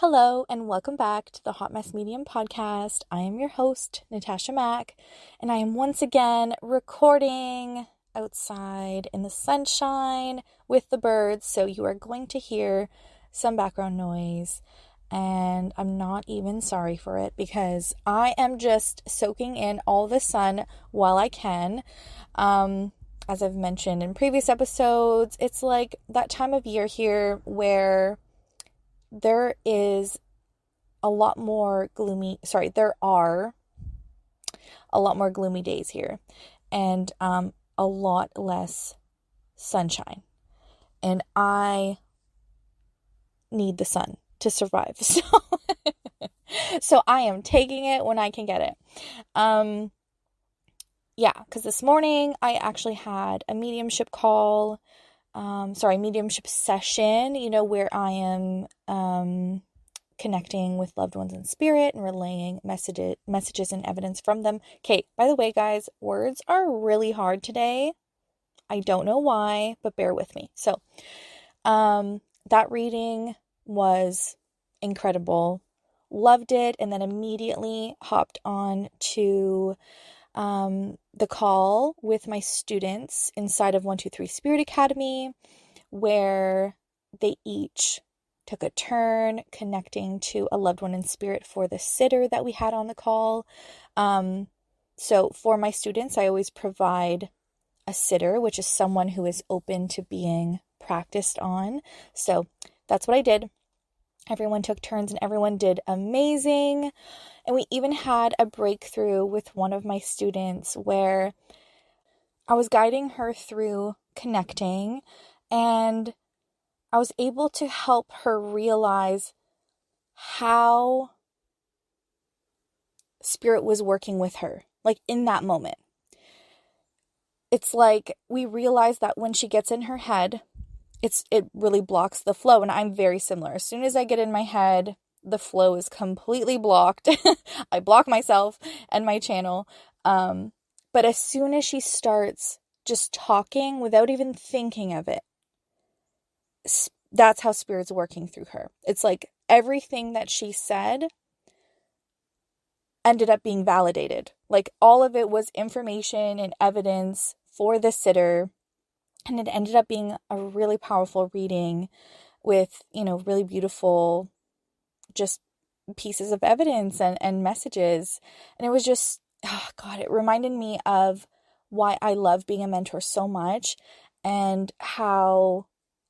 Hello, and welcome back to the Hot Mess Medium podcast. I am your host, Natasha Mack, and I am once again recording outside in the sunshine with the birds, so you are going to hear some background noise, and I'm not even sorry for it because I am just soaking in all the sun while I can. As I've mentioned in previous episodes, it's like that time of year here where there are a lot more gloomy days here and a lot less sunshine. And I need the sun to survive. So I am taking it when I can get it. Because this morning I actually had a mediumship session, where I am connecting with loved ones in spirit and relaying messages and evidence from them. Okay, by the way, guys, words are really hard today. I don't know why, but bear with me. So, that reading was incredible. Loved it, and then immediately hopped on to the call with my students inside of 123 Spirit Academy, where they each took a turn connecting to a loved one in spirit for the sitter that we had on the call. So for my students, I always provide a sitter, which is someone who is open to being practiced on. So that's what I did. Everyone took turns and everyone did amazing. And we even had a breakthrough with one of my students where I was guiding her through connecting, and I was able to help her realize how spirit was working with her, like in that moment. It's like we realize that when she gets in her head, it really blocks the flow. And I'm very similar. As soon as I get in my head, the flow is completely blocked. I block myself and my channel. But as soon as she starts just talking without even thinking of it, that's how spirit's working through her. It's like everything that she said ended up being validated. Like all of it was information and evidence for the sitter. And it ended up being a really powerful reading with, really beautiful just pieces of evidence and messages. And it was just, it reminded me of why I love being a mentor so much, and how,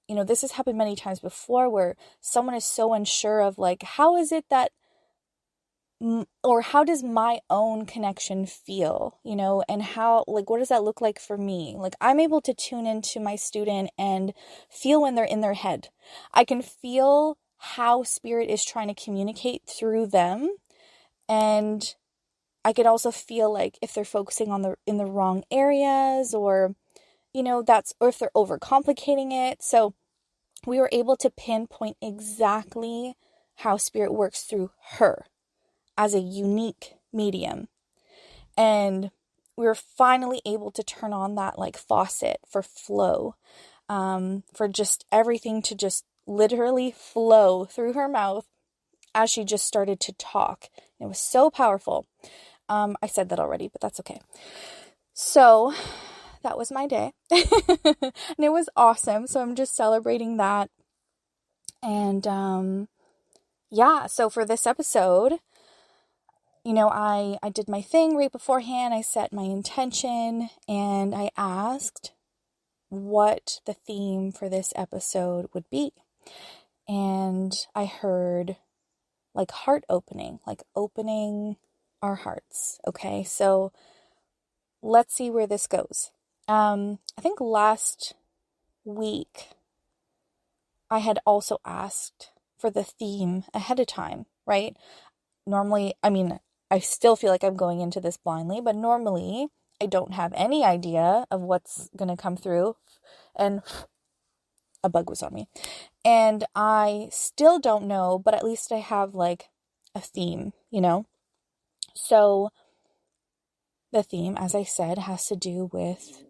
this has happened many times before where someone is so unsure of like, how is it that, or how does my own connection feel, and how, like, what does that look like for me? Like, I'm able to tune into my student and feel when they're in their head. I can feel how spirit is trying to communicate through them. And I could also feel like if they're focusing in the wrong areas, or, or if they're overcomplicating it. So we were able to pinpoint exactly how spirit works through her as a unique medium. And we were finally able to turn on that like faucet for flow, for just everything to just literally flow through her mouth as she just started to talk. It was so powerful. I said that already, but that's okay. So that was my day. And it was awesome. So I'm just celebrating that. And so for this episode, I did my thing right beforehand. I set my intention and I asked what the theme for this episode would be. And I heard like heart opening, like opening our hearts. Okay, so let's see where this goes. I think last week I had also asked for the theme ahead of time, right? Normally, I still feel like I'm going into this blindly, but normally I don't have any idea of what's going to come through, and a bug was on me. And I still don't know, but at least I have like a theme, So the theme, as I said, has to do with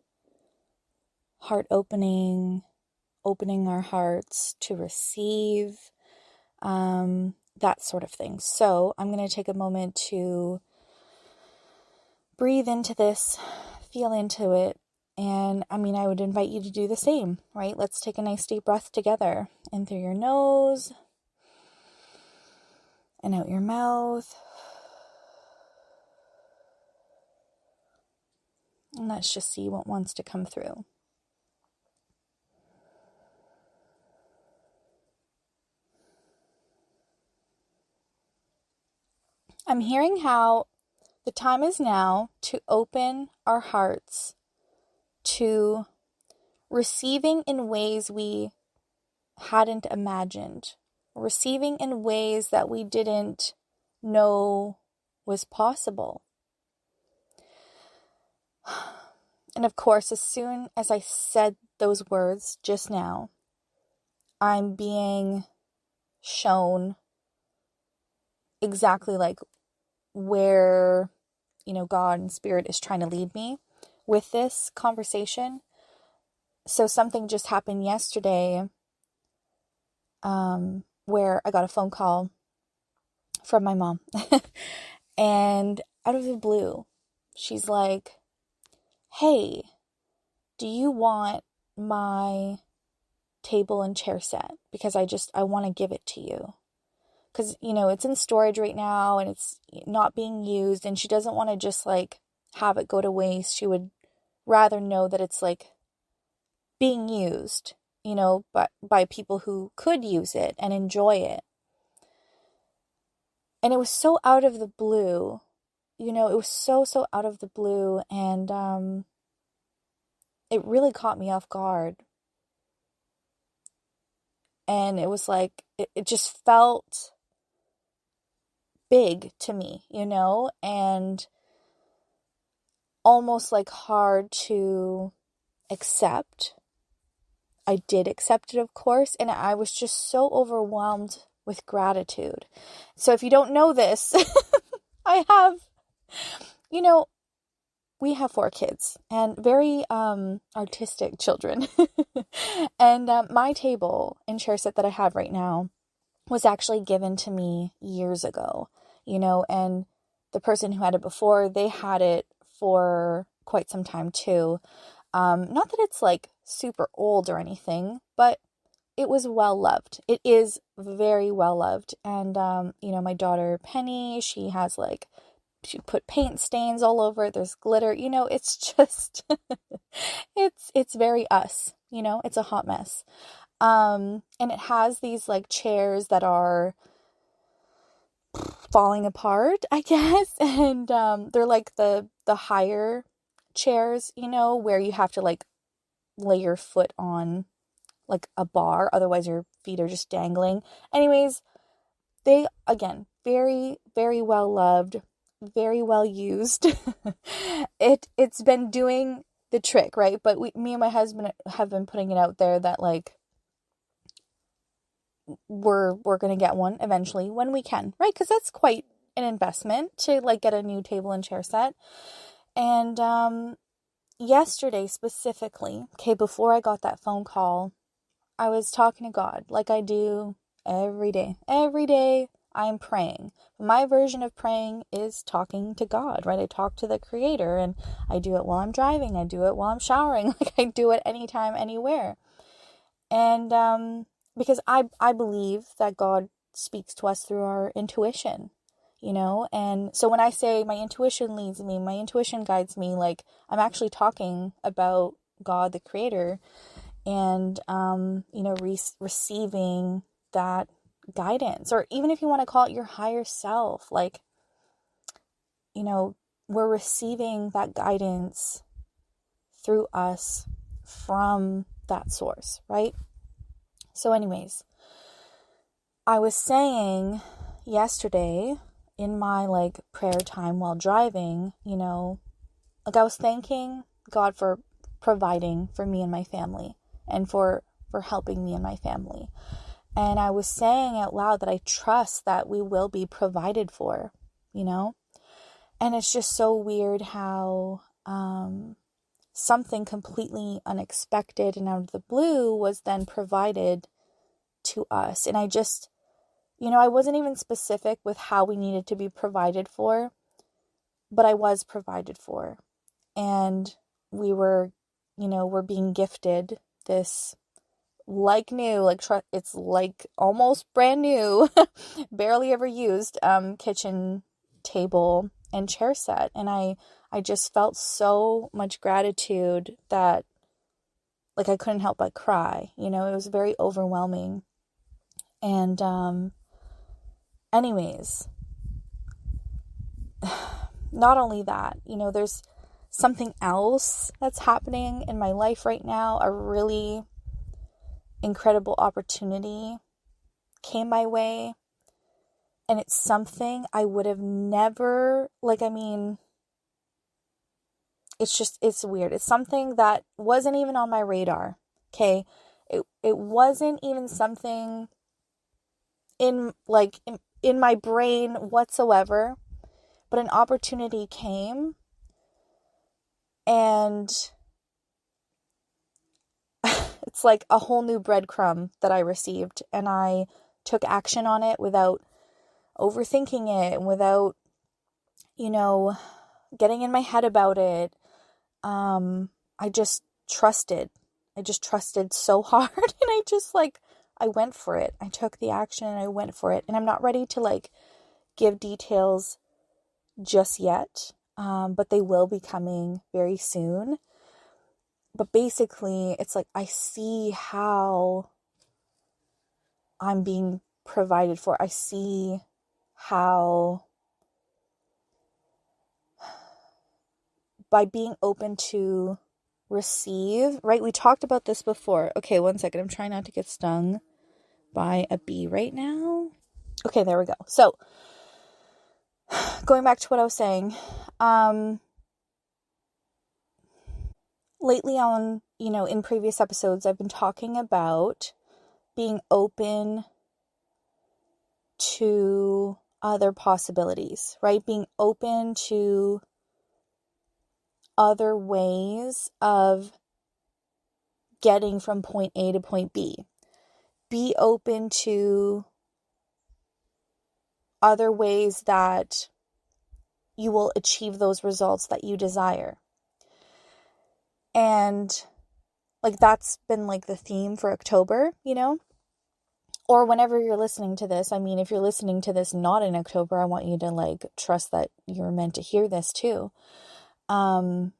heart opening, opening our hearts to receive, that sort of thing. So I'm going to take a moment to breathe into this, feel into it. And I would invite you to do the same, right? Let's take a nice deep breath together. In through your nose and out your mouth. And let's just see what wants to come through. I'm hearing how the time is now to open our hearts to receiving in ways we hadn't imagined, receiving in ways that we didn't know was possible. And of course, as soon as I said those words just now, I'm being shown exactly like where, God and Spirit is trying to lead me with this conversation. So something just happened yesterday, where I got a phone call from my mom. And out of the blue, she's like, "Hey, do you want my table and chair set? Because I want to give it to you. Because, it's in storage right now and it's not being used, and she doesn't want to just like have it go to waste. She would rather know that it's like being used, but by people who could use it and enjoy it." And it was so out of the blue, it was so out of the blue, and it really caught me off guard. And it was like, it just felt big to me, and almost like hard to accept. I did accept it, of course, and I was just so overwhelmed with gratitude. So if you don't know this, I have, we have 4 kids and very artistic children. And my table and chair set that I have right now was actually given to me years ago, and the person who had it before, they had it for quite some time too. Not that it's like super old or anything, but it was well loved. It is very well loved. And, my daughter Penny, she put paint stains all over it. There's glitter, it's just, it's very us, it's a hot mess. And it has these like chairs that are falling apart, I guess. And, they're like the higher chairs, where you have to like lay your foot on like a bar, otherwise your feet are just dangling. Anyways, they, again, very, very well loved, very well used. It's been doing the trick, right? But me and my husband have been putting it out there that like we're going to get one eventually when we can, right? Because that's quite an investment to like get a new table and chair set. And yesterday specifically, okay, before I got that phone call, I was talking to God like I do every day. Every day I'm praying. My version of praying is talking to God, right? I talk to the Creator, and I do it while I'm driving. I do it while I'm showering. Like I do it anytime, anywhere. And because I believe that God speaks to us through our intuition, and so when I say my intuition leads me, my intuition guides me, like I'm actually talking about God, the Creator, and receiving that guidance, or even if you want to call it your higher self, like we're receiving that guidance through us from that source, right? So anyways, I was saying yesterday in my like prayer time while driving, like I was thanking God for providing for me and my family, and for helping me and my family. And I was saying out loud that I trust that we will be provided for, and it's just so weird how something completely unexpected and out of the blue was then provided to us. And I just, I wasn't even specific with how we needed to be provided for, but I was provided for. And we were, we're being gifted this new, it's like almost brand new, barely ever used kitchen table and chair set. And I just felt so much gratitude that I couldn't help but cry. It was very overwhelming. And anyways, not only that, there's something else that's happening in my life right now. A really incredible opportunity came my way, and it's something I would have never, it's weird. It's something that wasn't even on my radar. Okay. It wasn't even something in my brain whatsoever, but an opportunity came, and it's like a whole new breadcrumb that I received, and I took action on it without overthinking it and without, getting in my head about it. I just trusted. I just trusted so hard, and I went for it. I took the action and I went for it. And I'm not ready to give details just yet, but they will be coming very soon. But basically, it's I see how I'm being provided for. I see how, by being open to receive, right? We talked about this before. Okay, one second. I'm trying not to get stung by a bee right now. Okay, there we go. So, going back to what I was saying, lately on, in previous episodes, I've been talking about being open to other possibilities, right? Being open to other ways of getting from point A to point B. Be open to other ways that you will achieve those results that you desire. And that's been the theme for October, or whenever you're listening to this. I mean, if you're listening to this not in October, I want you to trust that you're meant to hear this too. But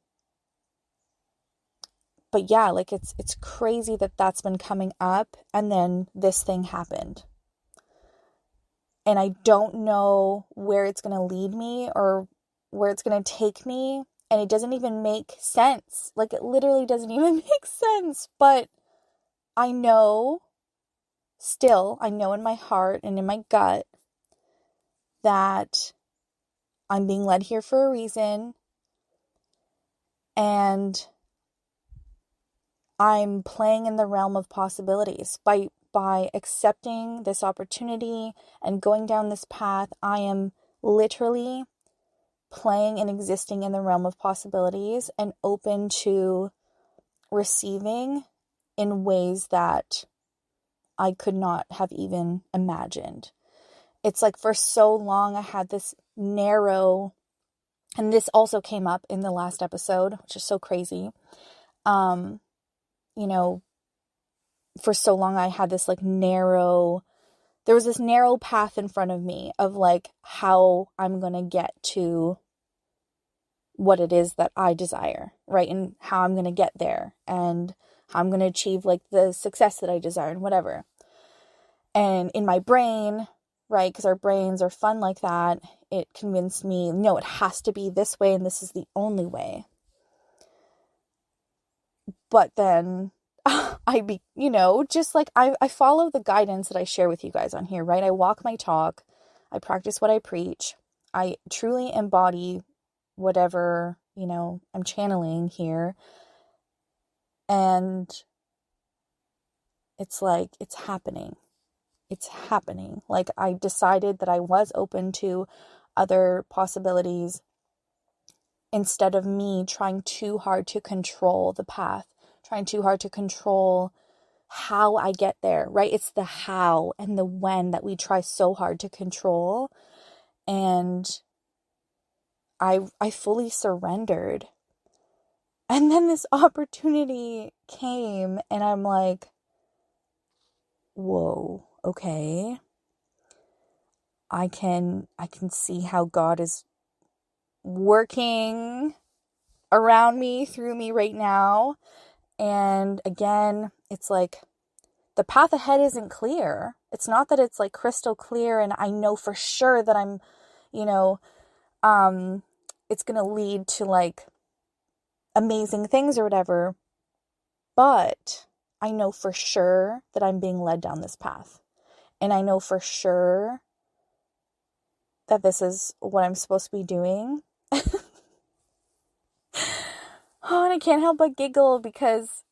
yeah, it's crazy that that's been coming up, and then this thing happened. And I don't know where it's going to lead me or where it's going to take me. And it doesn't even make sense. It literally doesn't even make sense. But I know in my heart and in my gut that I'm being led here for a reason. And I'm playing in the realm of possibilities. By accepting this opportunity and going down this path, I am literally playing and existing in the realm of possibilities and open to receiving in ways that I could not have even imagined. It's for so long I had this narrow, and this also came up in the last episode, which is so crazy. For so long I had this there was this narrow path in front of me of how I'm going to get to what it is that I desire, right? And how I'm going to get there and how I'm going to achieve the success that I desire and whatever. And in my brain, right, because our brains are fun like that, it convinced me, no, it has to be this way and this is the only way. But then I follow the guidance that I share with you guys on here, right? I walk my talk. I practice what I preach. I truly embody whatever, I'm channeling here. And it's it's happening. It's happening. I decided that I was open to other possibilities instead of me trying too hard to control the path, trying too hard to control how I get there, right? It's the how and the when that we try so hard to control. And I fully surrendered. And then this opportunity came and I'm like, whoa, okay. I can see how God is working around me, through me right now. And again, it's like the path ahead isn't clear. It's not that it's like crystal clear and I know for sure that I'm, it's going to lead to like amazing things or whatever. But I know for sure that I'm being led down this path. And I know for sure that this is what I'm supposed to be doing. Oh, and I can't help but giggle because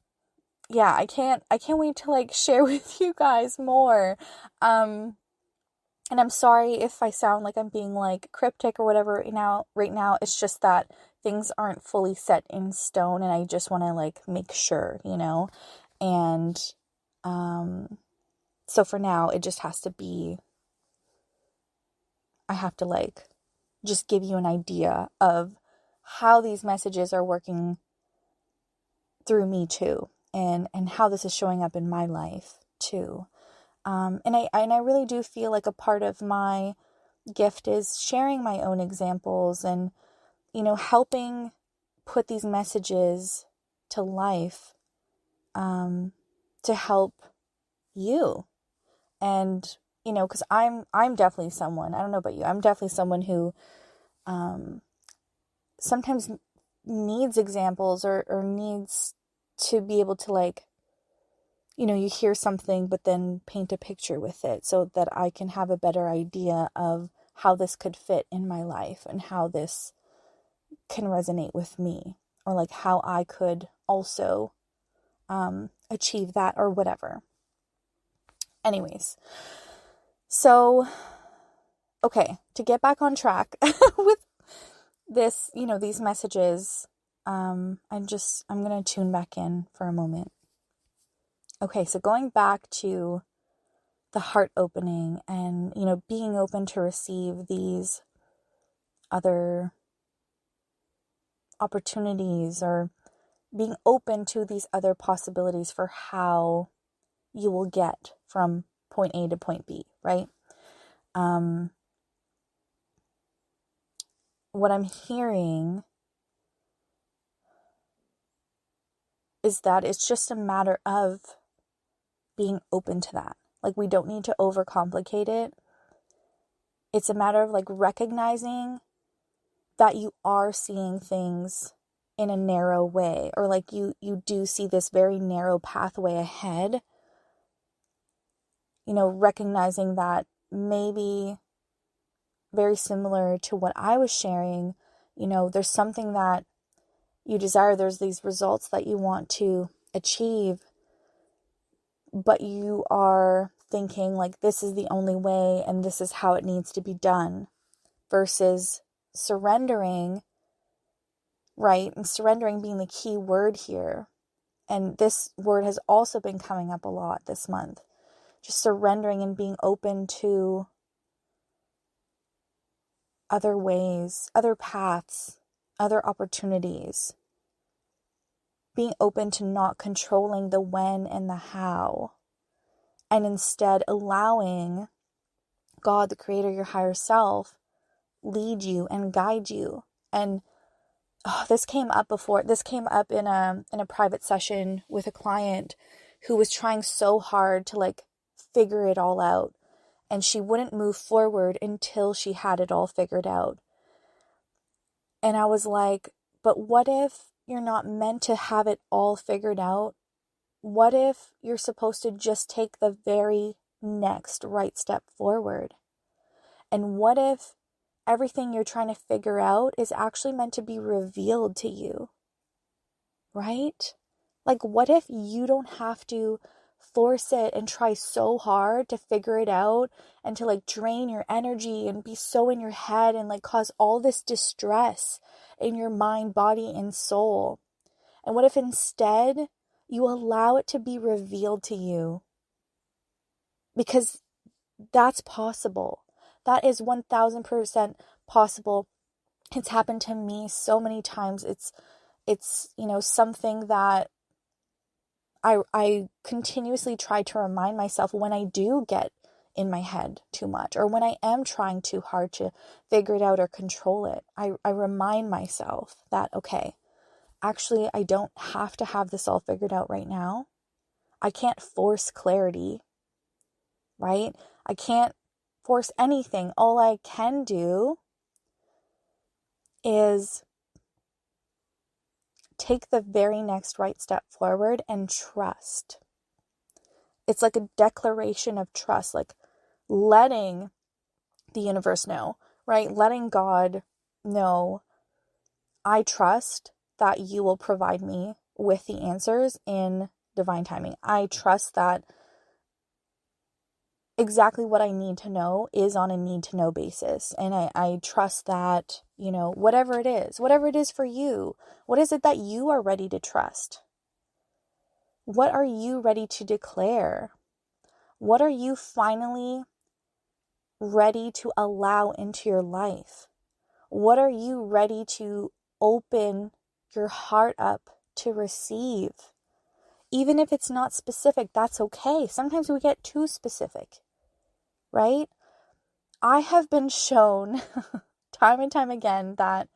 yeah, I can't wait to like share with you guys more. And I'm sorry if I sound like I'm being like cryptic or whatever right now. It's just that things aren't fully set in stone and I just want to like make sure, And so for now it just has to be, I have to like just give you an idea of how these messages are working through me too, and how this is showing up in my life too. And I really do feel like a part of my gift is sharing my own examples and, helping put these messages to life, to help you. And, because I'm definitely someone, I don't know about you, I'm definitely someone who, sometimes needs examples or needs to be able to like, you hear something, but then paint a picture with it so that I can have a better idea of how this could fit in my life and how this can resonate with me, or like how I could also achieve that or whatever. Anyways, so, okay, to get back on track with this, these messages, I'm going to tune back in for a moment. Okay, so going back to the heart opening and, being open to receive these other opportunities or being open to these other possibilities for how you will get from point A to point B, right? What I'm hearing is that it's just a matter of being open to that. Like, we don't need to overcomplicate it. It's a matter of like recognizing that you are seeing things in a narrow way, or like you do see this very narrow pathway ahead. Recognizing that maybe very similar to what I was sharing, there's something that you desire, there's these results that you want to achieve, but you are thinking like this is the only way and this is how it needs to be done, versus surrendering, right? And surrendering being the key word here. And this word has also been coming up a lot this month. Just surrendering and being open to other ways, other paths, other opportunities. Being open to not controlling the when and the how, and instead allowing God, the creator, your higher self, lead you and guide you. And this came up before. This came up in a private session with a client who was trying so hard to like figure it all out, and she wouldn't move forward until she had it all figured out. And I was like, but what if you're not meant to have it all figured out? What if you're supposed to just take the very next right step forward? And what if everything you're trying to figure out is actually meant to be revealed to you? Right? Like, what if you don't have to force it and try so hard to figure it out and to like drain your energy and be so in your head and like cause all this distress in your mind, body, and soul? And what if instead You allow it to be revealed to you, because that's possible. That is 1000% possible. It's happened to me so many times. It's something that I continuously try to remind myself when I do get in my head too much, or when I am trying too hard to figure it out or control it. I remind myself that, okay, actually, I don't have to have this all figured out right now. I can't force clarity, right? I can't force anything. All I can do is take the very next right step forward and trust. It's like a declaration of trust, like letting the universe know, right? Letting God know, I trust that you will provide me with the answers in divine timing. I trust that exactly what I need to know is on a need to know basis. And I trust that, whatever it is for you, what is it that you are ready to trust? What are you ready to declare? What are you finally ready to allow into your life? What are you ready to open your heart up to receive? Even if it's not specific, that's okay. Sometimes we get too specific, right? I have been shown time and time again that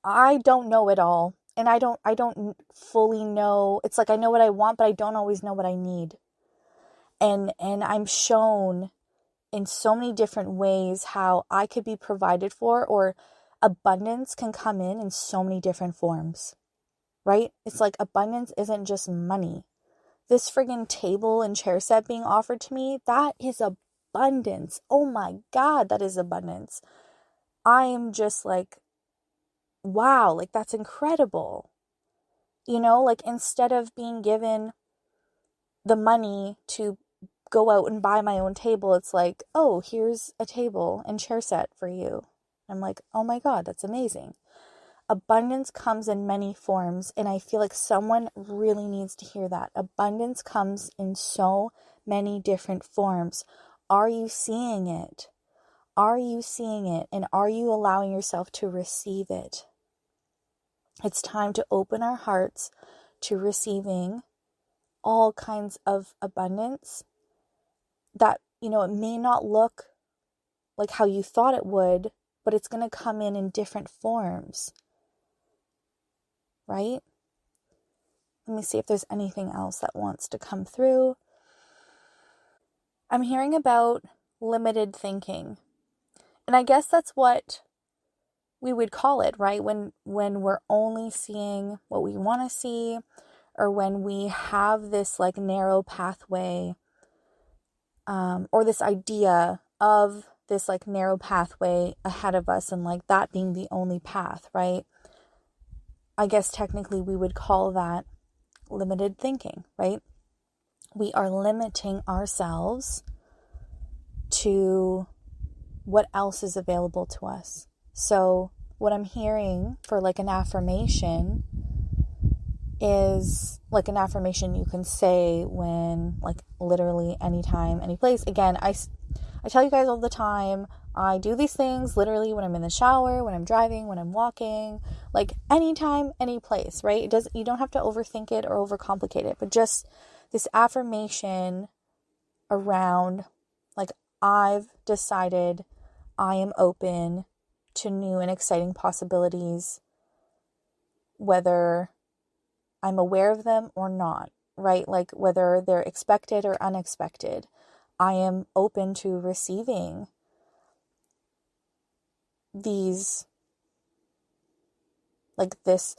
I don't know it all. And I don't fully know. It's like I know what I want, but I don't always know what I need. And I'm shown in so many different ways how I could be provided for, or abundance can come in so many different forms, right? It's like abundance isn't just money. This friggin' table and chair set being offered to me, that is abundance. Oh my God, that is abundance. I am just like, wow, like that's incredible. Like instead of being given the money to go out and buy my own table, it's like, oh, here's a table and chair set for you. I'm like, oh my God, that's amazing. Abundance comes in many forms, and I feel like someone really needs to hear that. Abundance comes in so many different forms. Are you seeing it? Are you seeing it? And are you allowing yourself to receive it? It's time to open our hearts to receiving all kinds of abundance that, it may not look like how you thought it would, but it's going to come in different forms, right? Let me see if there's anything else that wants to come through. I'm hearing about limited thinking. And I guess that's what we would call it, right? When we're only seeing what we want to see, or when we have this like narrow pathway, or this idea of this like narrow pathway ahead of us, and like that being the only path, right? I guess technically we would call that limited thinking, right? We are limiting ourselves to what else is available to us. So what I'm hearing for like an affirmation is like an affirmation you can say when, like, literally anytime, any place. Again, I tell you guys all the time, I do these things literally when I'm in the shower, when I'm driving, when I'm walking, like anytime, any place, right? You don't have to overthink it or overcomplicate it, but just this affirmation around, like, I've decided I am open to new and exciting possibilities, whether I'm aware of them or not, right? Like whether they're expected or unexpected. I am open to receiving these, like this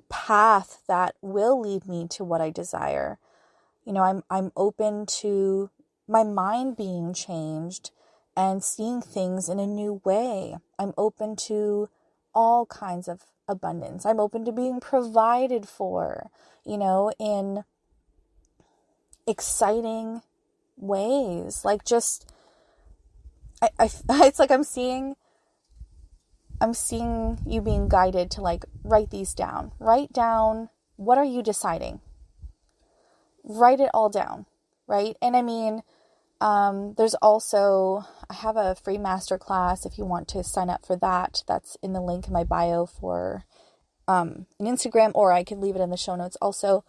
path that will lead me to what I desire. I'm open to my mind being changed and seeing things in a new way. I'm open to all kinds of abundance. I'm open to being provided for, in exciting ways. Like just, I it's like I'm seeing I'm seeing you being guided to like write these down. Write down, what are you deciding? Write it all down, right? And I mean, there's also, I have a free masterclass if you want to sign up for that. That's in the link in my bio for an Instagram, or I can leave it in the show notes also.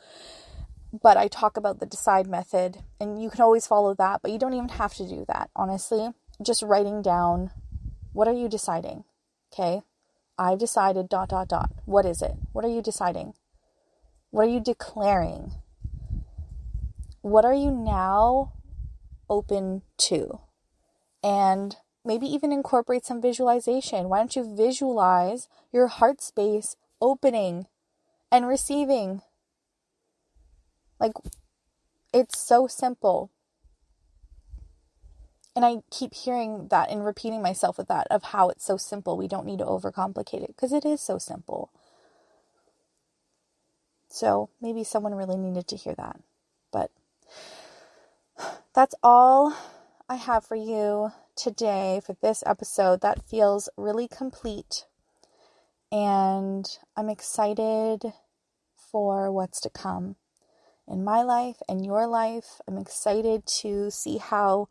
But I talk about the decide method, and you can always follow that, but you don't even have to do that, honestly. Just writing down, what are you deciding? Okay, I've decided ... What is it? What are you deciding? What are you declaring? What are you now open to? And maybe even incorporate some visualization. Why don't you visualize your heart space opening and receiving? Like, it's so simple. And I keep hearing that and repeating myself with that, of how it's so simple. We don't need to overcomplicate it, because it is so simple. So maybe someone really needed to hear that. But that's all I have for you today for this episode. That feels really complete. And I'm excited for what's to come in my life and your life. I'm excited to see how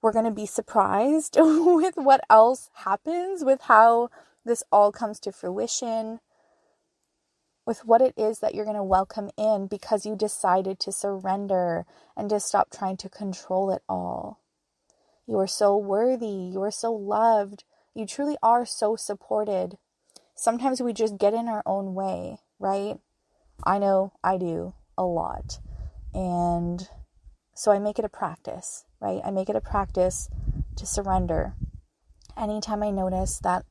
we're going to be surprised with what else happens, with how this all comes to fruition, with what it is that you're going to welcome in because you decided to surrender and to stop trying to control it all. You are so worthy. You are so loved. You truly are so supported. Sometimes we just get in our own way, right? I know I do a lot. And so I make it a practice, right? I make it a practice to surrender. Anytime I notice that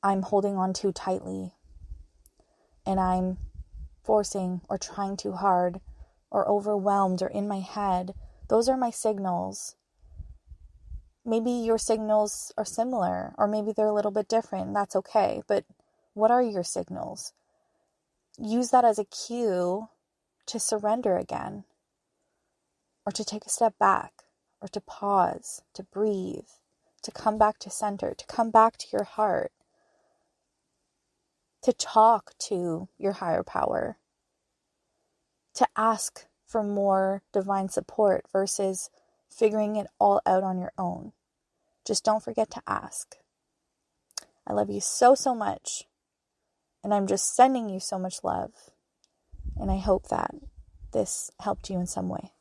I'm holding on too tightly and I'm forcing or trying too hard or overwhelmed or in my head, those are my signals. Maybe your signals are similar, or maybe they're a little bit different. That's okay. But what are your signals? Use that as a cue to surrender again, or to take a step back, or to pause, to breathe, to come back to center, to come back to your heart, to talk to your higher power, to ask for more divine support versus figuring it all out on your own. Just don't forget to ask. I love you so, so much. And I'm just sending you so much love. And I hope that this helped you in some way.